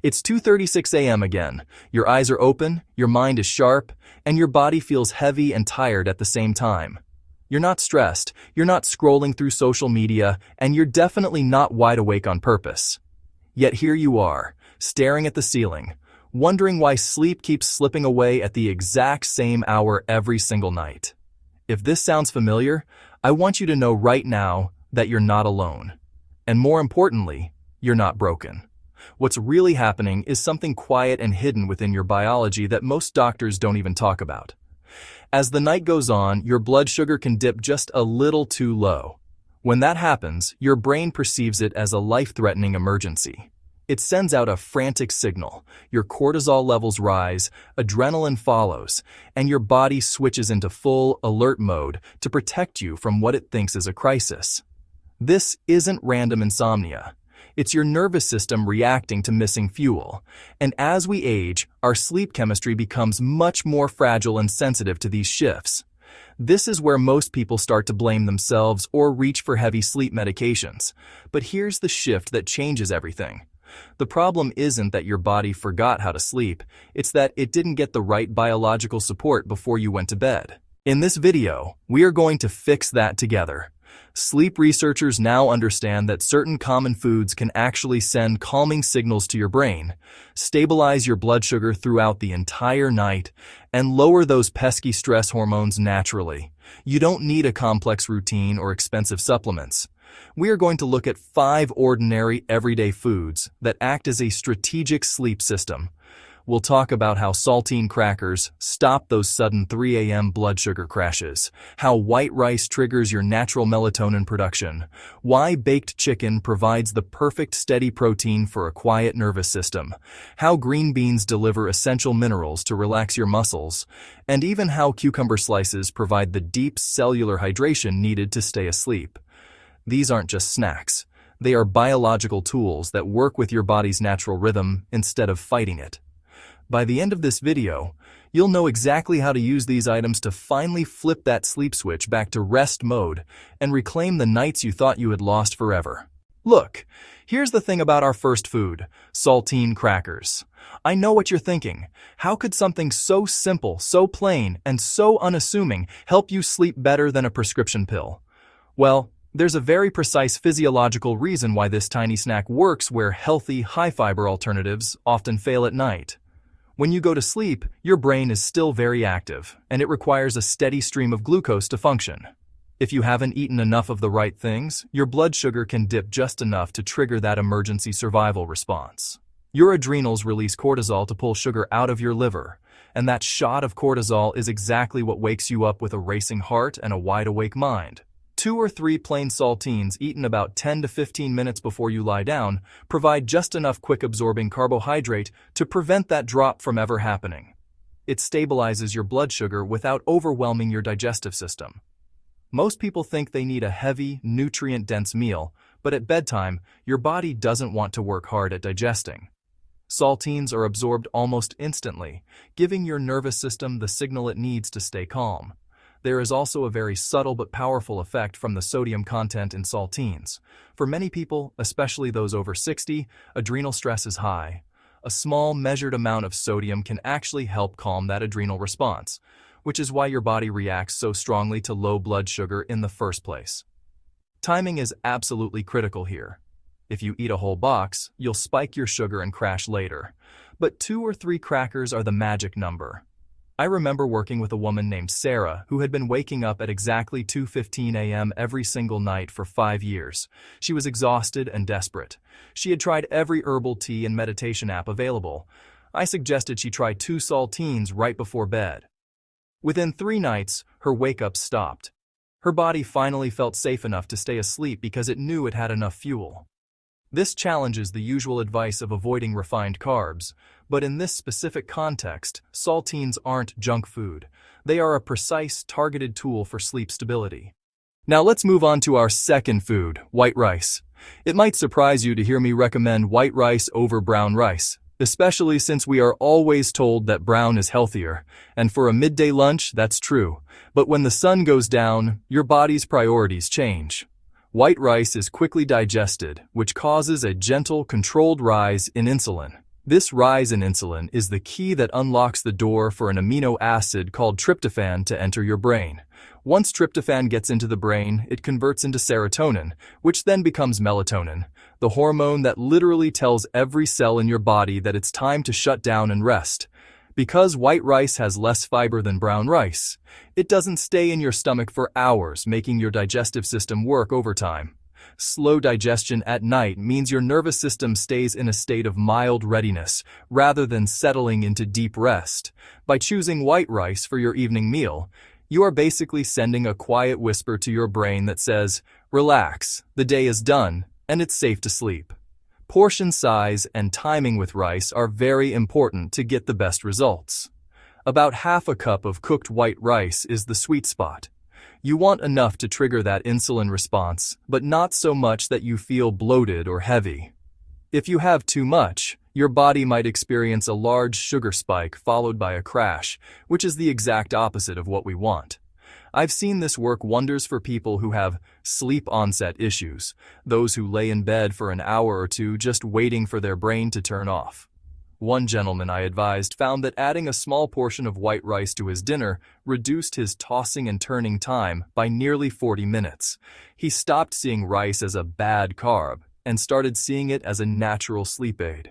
It's 2:36 a.m. again. Your eyes are open, your mind is sharp, and your body feels heavy and tired at the same time. You're not stressed, you're not scrolling through social media, and you're definitely not wide awake on purpose. Yet here you are, staring at the ceiling, wondering why sleep keeps slipping away at the exact same hour every single night. If this sounds familiar, I want you to know right now that you're not alone. And more importantly, you're not broken. What's really happening is something quiet and hidden within your biology that most doctors don't even talk about. As the night goes on, your blood sugar can dip just a little too low. When that happens, your brain perceives it as a life-threatening emergency. It sends out a frantic signal. Your cortisol levels rise, adrenaline follows, and your body switches into full alert mode to protect you from what it thinks is a crisis. This isn't random insomnia. It's your nervous system reacting to missing fuel. And as we age, our sleep chemistry becomes much more fragile and sensitive to these shifts. This is where most people start to blame themselves or reach for heavy sleep medications. But here's the shift that changes everything. The problem isn't that your body forgot how to sleep, it's that it didn't get the right biological support before you went to bed. In this video, we are going to fix that together. Sleep researchers now understand that certain common foods can actually send calming signals to your brain, stabilize your blood sugar throughout the entire night, and lower those pesky stress hormones naturally. You don't need a complex routine or expensive supplements. We are going to look at 5 ordinary, everyday foods that act as a strategic sleep system. We'll talk about how saltine crackers stop those sudden 3 a.m. blood sugar crashes, how white rice triggers your natural melatonin production, why baked chicken provides the perfect steady protein for a quiet nervous system, how green beans deliver essential minerals to relax your muscles, and even how cucumber slices provide the deep cellular hydration needed to stay asleep. These aren't just snacks. They are biological tools that work with your body's natural rhythm instead of fighting it. By the end of this video, you'll know exactly how to use these items to finally flip that sleep switch back to rest mode and reclaim the nights you thought you had lost forever. Look, here's the thing about our first food, saltine crackers. I know what you're thinking. How could something so simple, so plain, and so unassuming help you sleep better than a prescription pill? Well, there's a very precise physiological reason why this tiny snack works where healthy, high-fiber alternatives often fail at night. When you go to sleep, your brain is still very active, and it requires a steady stream of glucose to function. If you haven't eaten enough of the right things, your blood sugar can dip just enough to trigger that emergency survival response. Your adrenals release cortisol to pull sugar out of your liver, and that shot of cortisol is exactly what wakes you up with a racing heart and a wide-awake mind. 2 or 3 plain saltines eaten about 10 to 15 minutes before you lie down provide just enough quick-absorbing carbohydrate to prevent that drop from ever happening. It stabilizes your blood sugar without overwhelming your digestive system. Most people think they need a heavy, nutrient-dense meal, but at bedtime, your body doesn't want to work hard at digesting. Saltines are absorbed almost instantly, giving your nervous system the signal it needs to stay calm. There is also a very subtle but powerful effect from the sodium content in saltines. For many people, especially those over 60, adrenal stress is high. A small, measured amount of sodium can actually help calm that adrenal response, which is why your body reacts so strongly to low blood sugar in the first place. Timing is absolutely critical here. If you eat a whole box, you'll spike your sugar and crash later. But 2 or 3 crackers are the magic number. I remember working with a woman named Sarah who had been waking up at exactly 2:15 a.m. every single night for 5 years. She was exhausted and desperate. She had tried every herbal tea and meditation app available. I suggested she try 2 saltines right before bed. Within 3 nights, her wake-up stopped. Her body finally felt safe enough to stay asleep because it knew it had enough fuel. This challenges the usual advice of avoiding refined carbs, but in this specific context, saltines aren't junk food. They are a precise, targeted tool for sleep stability. Now let's move on to our second food, white rice. It might surprise you to hear me recommend white rice over brown rice, especially since we are always told that brown is healthier, and for a midday lunch, that's true. But when the sun goes down, your body's priorities change. White rice is quickly digested, which causes a gentle, controlled rise in insulin. This rise in insulin is the key that unlocks the door for an amino acid called tryptophan to enter your brain. Once tryptophan gets into the brain, it converts into serotonin, which then becomes melatonin, the hormone that literally tells every cell in your body that it's time to shut down and rest. Because white rice has less fiber than brown rice, it doesn't stay in your stomach for hours, making your digestive system work overtime. Slow digestion at night means your nervous system stays in a state of mild readiness rather than settling into deep rest. By choosing white rice for your evening meal, you are basically sending a quiet whisper to your brain that says, "Relax, the day is done, and it's safe to sleep." Portion size and timing with rice are very important to get the best results. About half a cup of cooked white rice is the sweet spot. You want enough to trigger that insulin response, but not so much that you feel bloated or heavy. If you have too much, your body might experience a large sugar spike followed by a crash, which is the exact opposite of what we want. I've seen this work wonders for people who have sleep onset issues, those who lay in bed for an hour or two just waiting for their brain to turn off. One gentleman I advised found that adding a small portion of white rice to his dinner reduced his tossing and turning time by nearly 40 minutes. He stopped seeing rice as a bad carb and started seeing it as a natural sleep aid.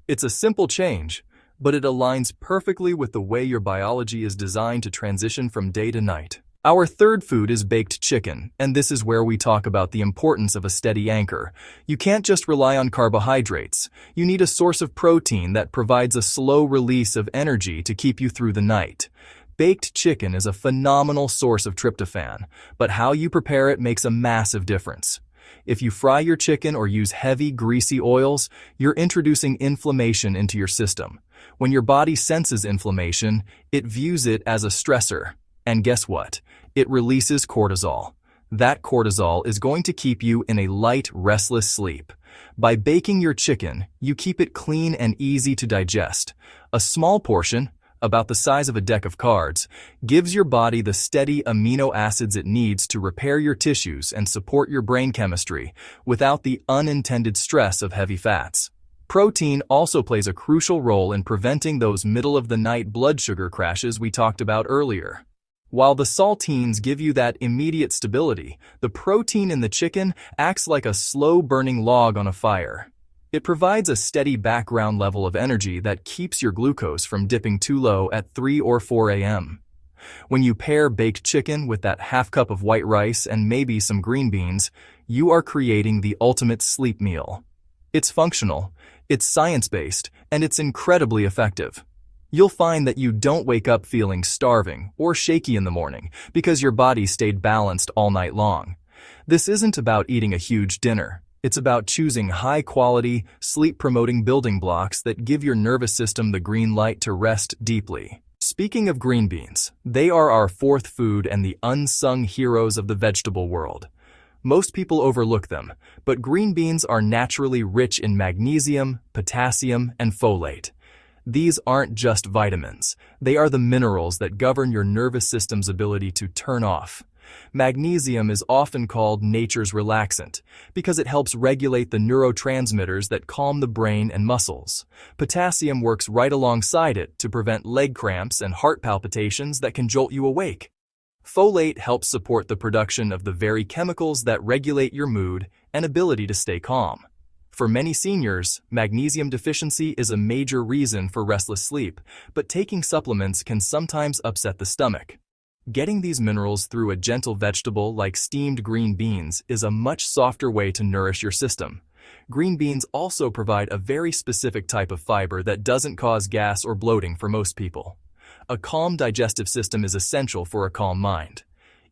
It's a simple change, but it aligns perfectly with the way your biology is designed to transition from day to night. Our third food is baked chicken, and this is where we talk about the importance of a steady anchor. You can't just rely on carbohydrates. You need a source of protein that provides a slow release of energy to keep you through the night. Baked chicken is a phenomenal source of tryptophan, but how you prepare it makes a massive difference. If you fry your chicken or use heavy, greasy oils, you're introducing inflammation into your system. When your body senses inflammation, it views it as a stressor. And guess what? It releases cortisol. That cortisol is going to keep you in a light, restless sleep. By baking your chicken, you keep it clean and easy to digest. A small portion, about the size of a deck of cards, gives your body the steady amino acids it needs to repair your tissues and support your brain chemistry without the unintended stress of heavy fats. Protein also plays a crucial role in preventing those middle-of-the-night blood sugar crashes we talked about earlier. While the saltines give you that immediate stability, the protein in the chicken acts like a slow-burning log on a fire. It provides a steady background level of energy that keeps your glucose from dipping too low at 3 or 4 a.m. When you pair baked chicken with that half cup of white rice and maybe some green beans, you are creating the ultimate sleep meal. It's functional, it's science-based, and it's incredibly effective. You'll find that you don't wake up feeling starving or shaky in the morning because your body stayed balanced all night long. This isn't about eating a huge dinner. It's about choosing high-quality, sleep-promoting building blocks that give your nervous system the green light to rest deeply. Speaking of green beans, they are our fourth food and the unsung heroes of the vegetable world. Most people overlook them, but green beans are naturally rich in magnesium, potassium, and folate. These aren't just vitamins. They are the minerals that govern your nervous system's ability to turn off. Magnesium is often called nature's relaxant because it helps regulate the neurotransmitters that calm the brain and muscles. Potassium works right alongside it to prevent leg cramps and heart palpitations that can jolt you awake. Folate helps support the production of the very chemicals that regulate your mood and ability to stay calm. For many seniors, magnesium deficiency is a major reason for restless sleep, but taking supplements can sometimes upset the stomach. Getting these minerals through a gentle vegetable like steamed green beans is a much softer way to nourish your system. Green beans also provide a very specific type of fiber that doesn't cause gas or bloating for most people. A calm digestive system is essential for a calm mind.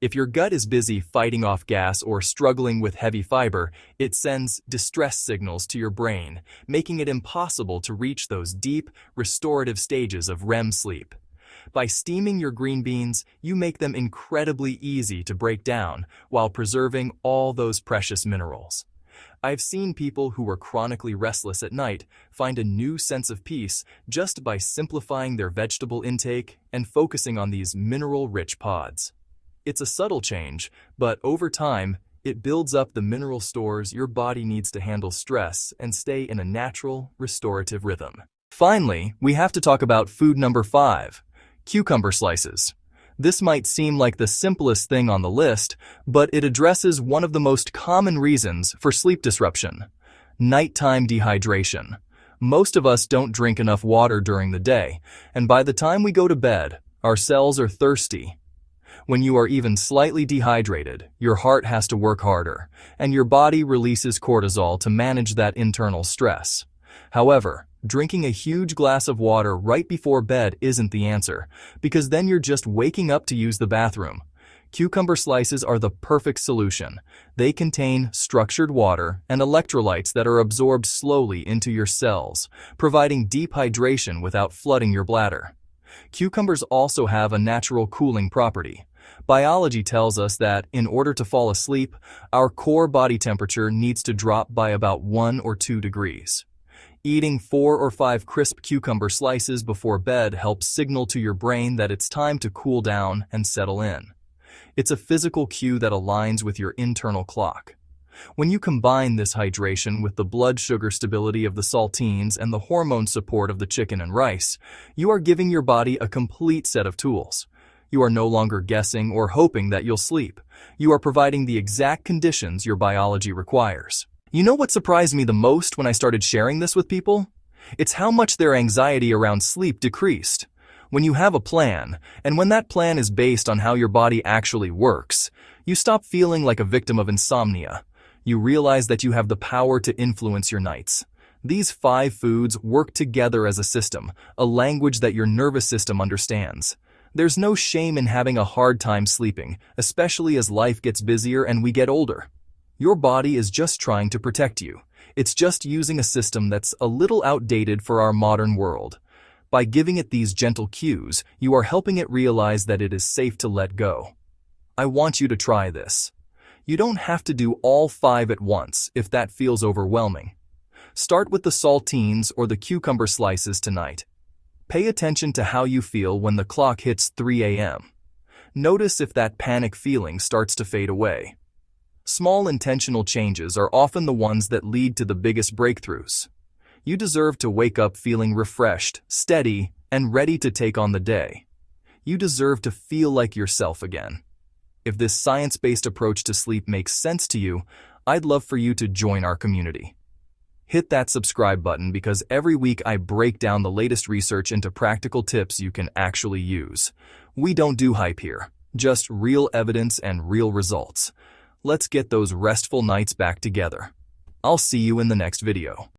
If your gut is busy fighting off gas or struggling with heavy fiber, it sends distress signals to your brain, making it impossible to reach those deep, restorative stages of REM sleep. By steaming your green beans, you make them incredibly easy to break down while preserving all those precious minerals. I've seen people who were chronically restless at night find a new sense of peace just by simplifying their vegetable intake and focusing on these mineral-rich pods. It's a subtle change, but over time, it builds up the mineral stores your body needs to handle stress and stay in a natural, restorative rhythm. Finally, we have to talk about food number 5, cucumber slices. This might seem like the simplest thing on the list, but it addresses one of the most common reasons for sleep disruption: nighttime dehydration. Most of us don't drink enough water during the day, and by the time we go to bed, our cells are thirsty. When you are even slightly dehydrated, your heart has to work harder, and your body releases cortisol to manage that internal stress. However, drinking a huge glass of water right before bed isn't the answer, because then you're just waking up to use the bathroom. Cucumber slices are the perfect solution. They contain structured water and electrolytes that are absorbed slowly into your cells, providing deep hydration without flooding your bladder. Cucumbers also have a natural cooling property. Biology tells us that, in order to fall asleep, our core body temperature needs to drop by about 1 or 2 degrees. Eating 4 or 5 crisp cucumber slices before bed helps signal to your brain that it's time to cool down and settle in. It's a physical cue that aligns with your internal clock. When you combine this hydration with the blood sugar stability of the saltines and the hormone support of the chicken and rice, you are giving your body a complete set of tools. You are no longer guessing or hoping that you'll sleep. You are providing the exact conditions your biology requires. You know what surprised me the most when I started sharing this with people? It's how much their anxiety around sleep decreased. When you have a plan, and when that plan is based on how your body actually works, you stop feeling like a victim of insomnia. You realize that you have the power to influence your nights. These 5 foods work together as a system, a language that your nervous system understands. There's no shame in having a hard time sleeping, especially as life gets busier and we get older. Your body is just trying to protect you. It's just using a system that's a little outdated for our modern world. By giving it these gentle cues, you are helping it realize that it is safe to let go. I want you to try this. You don't have to do all 5 at once if that feels overwhelming. Start with the saltines or the cucumber slices tonight. Pay attention to how you feel when the clock hits 3 a.m. Notice if that panic feeling starts to fade away. Small intentional changes are often the ones that lead to the biggest breakthroughs. You deserve to wake up feeling refreshed, steady, and ready to take on the day. You deserve to feel like yourself again. If this science-based approach to sleep makes sense to you, I'd love for you to join our community. Hit that subscribe button because every week I break down the latest research into practical tips you can actually use. We don't do hype here, just real evidence and real results. Let's get those restful nights back together. I'll see you in the next video.